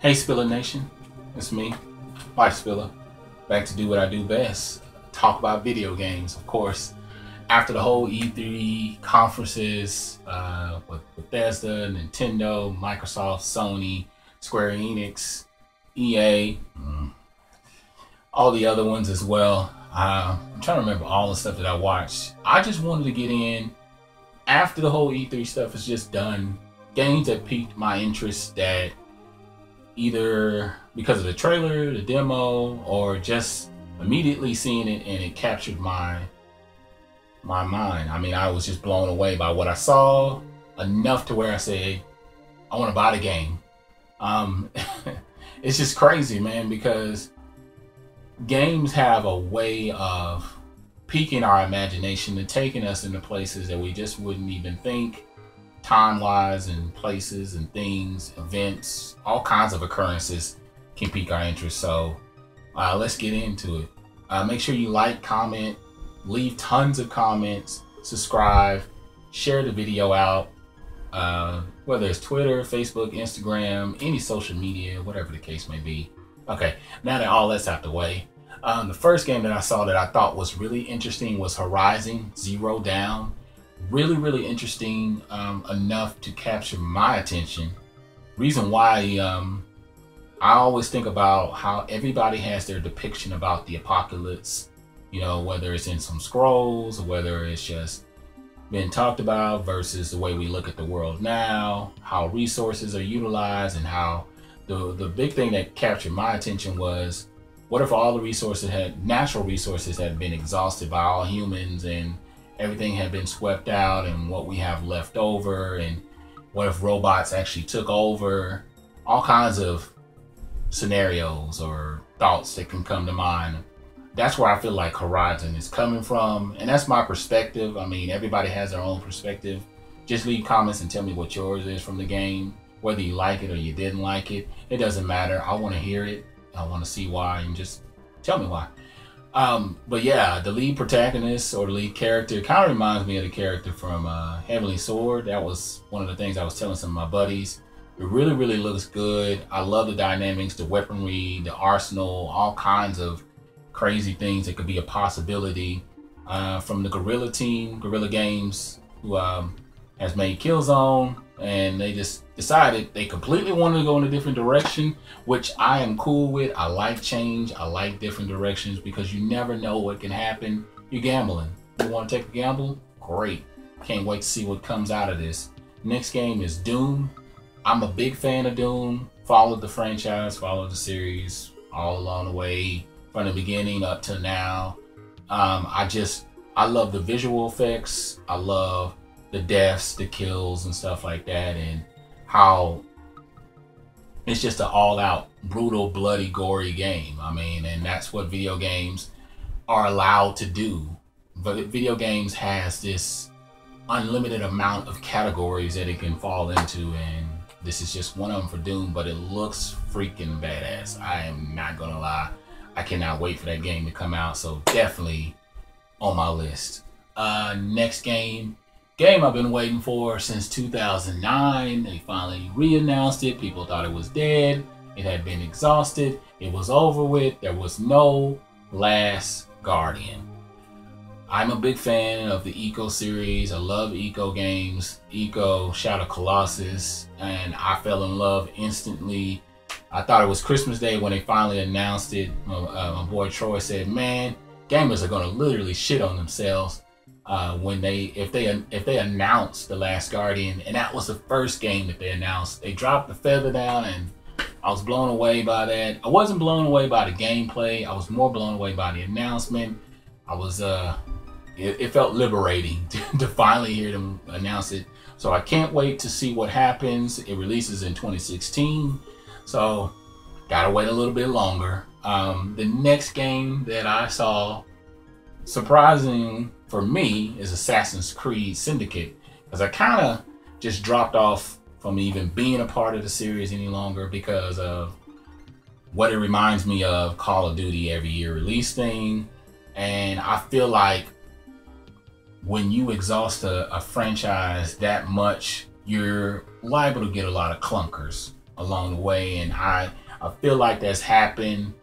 Hey Spiller Nation, it's me, Mike Spiller, back to do what I do best, talk about video games. Of course, after the whole E3 conferences with Bethesda, Nintendo, Microsoft, Sony, Square Enix, EA, all the other ones as well. I'm trying to remember all the stuff that I watched. I just wanted to get in, after the whole E3 stuff is just done, games that piqued my interest that either because of the trailer, the demo, or just immediately seeing it and it captured my mind. I mean, I was just blown away by what I saw, enough to where I said, I want to buy the game. It's just crazy, man, because games have a way of piquing our imagination and taking us into places that we just wouldn't even think, time-wise, and places and things, events, all kinds of occurrences can pique our interest. So let's get into it. Make sure you like, comment, leave tons of comments, subscribe, share the video out, whether it's Twitter, Facebook, Instagram, any social media, whatever the case may be. Okay, now that all that's out the way, the first game that I saw that I thought was really interesting was Horizon Zero Dawn. Really interesting, enough to capture my attention. Reason why I always think about how everybody has their depiction about the apocalypse, you know, whether it's in some scrolls or whether it's just been talked about versus the way we look at the world now, how resources are utilized, and how the big thing that captured my attention was, what if all the natural resources had been exhausted by all humans and everything had been swept out, and what we have left over, and what if robots actually took over? All kinds of scenarios or thoughts that can come to mind. That's where I feel like Horizon is coming from, and that's my perspective. I mean, everybody has their own perspective. Just leave comments and tell me what yours is from the game, whether you like it or you didn't like it. It doesn't matter. I want to hear it. I want to see why, and just tell me why. But yeah, the lead protagonist or the lead character kind of reminds me of the character from Heavenly Sword. That was one of the things I was telling some of my buddies. It really looks good. I love the dynamics, the weaponry, the arsenal, all kinds of crazy things that could be a possibility. From the Guerrilla team, Guerrilla Games, who has made Killzone, and they just decided they completely wanted to go in a different direction, which I am cool with. I like change. I like different directions because you never know what can happen. You're gambling. You want to take a gamble? Great. Can't wait to see what comes out of this. Next game is Doom. I'm a big fan of Doom. Followed the franchise, followed the series all along the way from the beginning up to now. I love the visual effects. I love the deaths, the kills, and stuff like that, and how it's just an all-out, brutal, bloody, gory game. I mean, and that's what video games are allowed to do. But video games has this unlimited amount of categories that it can fall into, and this is just one of them for Doom, but it looks freaking badass. I am not gonna lie. I cannot wait for that game to come out, so definitely on my list. Next game I've been waiting for since 2009. They finally re-announced it. People thought it was dead. It had been exhausted. It was over with. There was no Last Guardian. I'm a big fan of the Ico series. I love Ico games. Ico, Shadow Colossus, and I fell in love instantly. I thought it was Christmas Day when they finally announced it. My boy Troy said, man, gamers are gonna literally shit on themselves if they announce The Last Guardian. And that was the first game that they announced. They dropped the feather down, and I was blown away by that. I wasn't blown away by the gameplay. I was more blown away by the announcement. I was it felt liberating to finally hear them announce it. So I can't wait to see what happens. It releases in 2016, so gotta wait a little bit longer. The next game that I saw, surprising for me, is Assassin's Creed Syndicate, because I kind of just dropped off from even being a part of the series any longer because of what it reminds me of, Call of Duty every year release thing. And I feel like when you exhaust a franchise that much, you're liable to get a lot of clunkers along the way, and I feel like that's happened.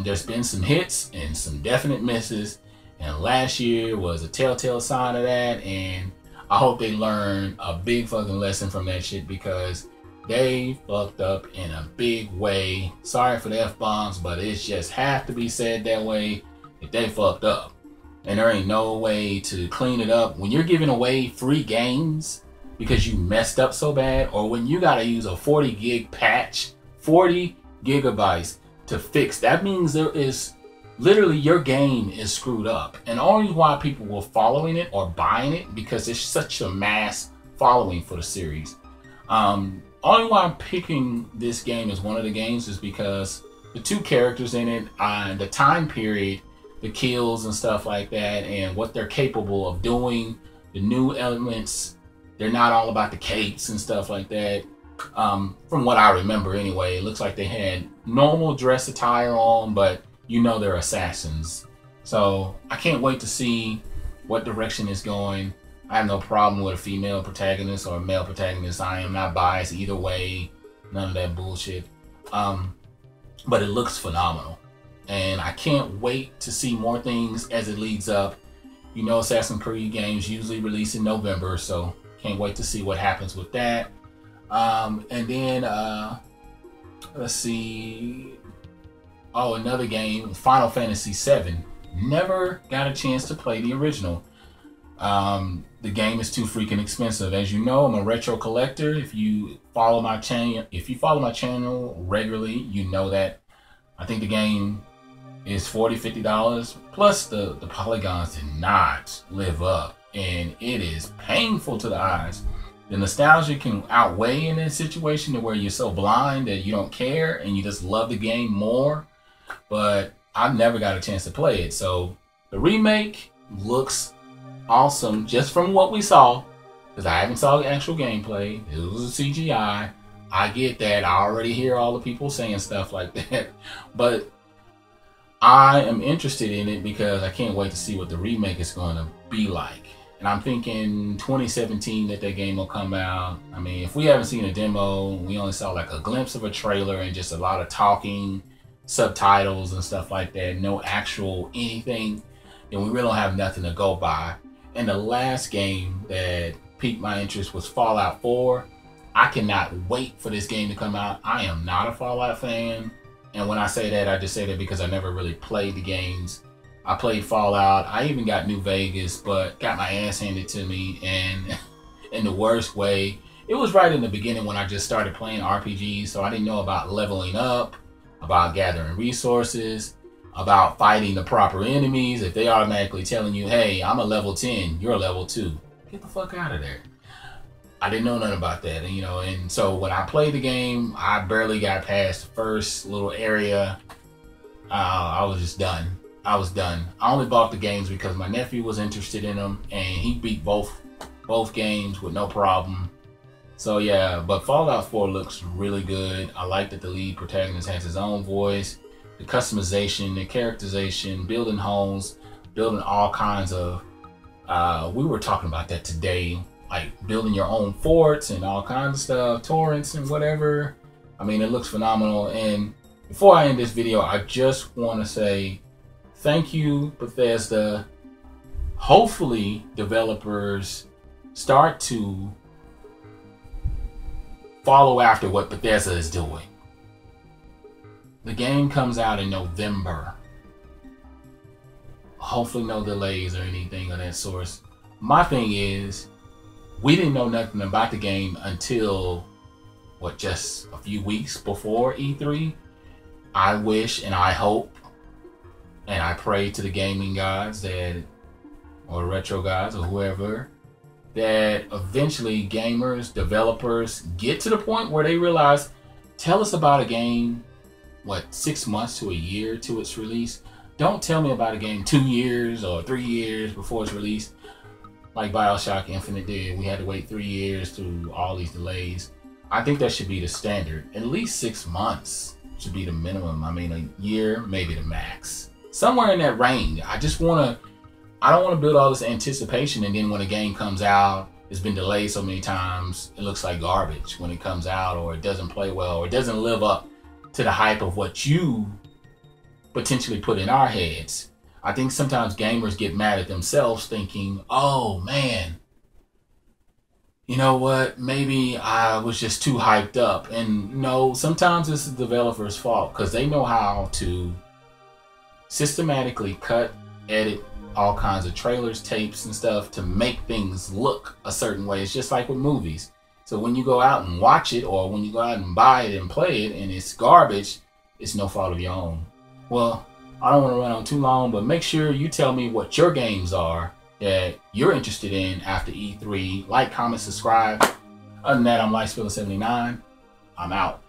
There's been some hits and some definite misses, and last year was a telltale sign of that, and I hope they learn a big fucking lesson from that shit, because they fucked up in a big way. Sorry for the F-bombs, but it just have to be said that way if they fucked up. And there ain't no way to clean it up. When you're giving away free games because you messed up so bad, or when you gotta use a 40 gig patch, 40 gigabytes to fix, that means there is literally your game is screwed up. And only why people were following it or buying it, because there's such a mass following for the series. Only why I'm picking this game as one of the games is because the two characters in it, the time period, the kills and stuff like that, and what they're capable of doing, the new elements, they're not all about the capes and stuff like that. From what I remember anyway, it looks like they had normal dress attire on, but you know they're assassins. So I can't wait to see what direction it's going. I have no problem with a female protagonist or a male protagonist. I am not biased either way. None of that bullshit. But it looks phenomenal. And I can't wait to see more things as it leads up. You know, Assassin's Creed games usually release in November, so can't wait to see what happens with that. And then, let's see. Oh, another game, Final Fantasy VII. Never got a chance to play the original. The game is too freaking expensive. As you know, I'm a retro collector. If you follow my channel regularly, you know that I think the game is $40-50. Plus the polygons did not live up, and it is painful to the eyes. The nostalgia can outweigh in that situation to where you're so blind that you don't care and you just love the game more. But I never got a chance to play it. So the remake looks awesome just from what we saw, because I haven't saw the actual gameplay. It was a CGI. I get that. I already hear all the people saying stuff like that. But I am interested in it because I can't wait to see what the remake is going to be like. And I'm thinking 2017 that game will come out. I mean, if we haven't seen a demo, we only saw like a glimpse of a trailer and just a lot of talking, subtitles and stuff like that, no actual anything, then we really don't have nothing to go by. And the last game that piqued my interest was Fallout 4. I cannot wait for this game to come out. I am not a Fallout fan. And when I say that, I just say that because I never really played the games. I played Fallout. I even got New Vegas, but got my ass handed to me, and in the worst way. It was right in the beginning when I just started playing RPGs, so I didn't know about leveling up, about gathering resources, about fighting the proper enemies. If they automatically telling you, hey, I'm a level 10, you're a level 2. Get the fuck out of there. I didn't know nothing about that, and so when I played the game, I barely got past the first little area. I was just done. I was done. I only bought the games because my nephew was interested in them, and he beat both games with no problem. So yeah, but Fallout 4 looks really good. I like that the lead protagonist has his own voice, the customization, the characterization, building homes, building all kinds of, we were talking about that today, like building your own forts and all kinds of stuff, torrents and whatever. I mean, it looks phenomenal. And before I end this video, I just want to say thank you, Bethesda. Hopefully developers start to follow after what Bethesda is doing. The game comes out in November. Hopefully no delays or anything of that sort. My thing is, we didn't know nothing about the game until, what, just a few weeks before E3? I wish and I hope and I pray to the gaming gods that, or retro gods or whoever, that eventually gamers, developers get to the point where they realize, tell us about a game, what, 6 months to a year to its release? Don't tell me about a game 2 years or 3 years before it's released, like BioShock Infinite did. We had to wait 3 years through all these delays. I think that should be the standard. At least 6 months should be the minimum. I mean, a year, maybe the max. Somewhere in that range. I don't want to build all this anticipation, and then when a game comes out, it's been delayed so many times, it looks like garbage when it comes out, or it doesn't play well, or it doesn't live up to the hype of what you potentially put in our heads. I think sometimes gamers get mad at themselves thinking, oh man, you know what, maybe I was just too hyped up. And no, sometimes it's the developer's fault, because they know how to systematically cut, edit all kinds of trailers, tapes, and stuff to make things look a certain way. It's just like with movies. So when you go out and watch it, or when you go out and buy it and play it and it's garbage, it's no fault of your own. Well, I don't want to run on too long, but make sure you tell me what your games are that you're interested in after E3. Like, comment, subscribe. Other than that, I'm LightSpiller79. I'm out.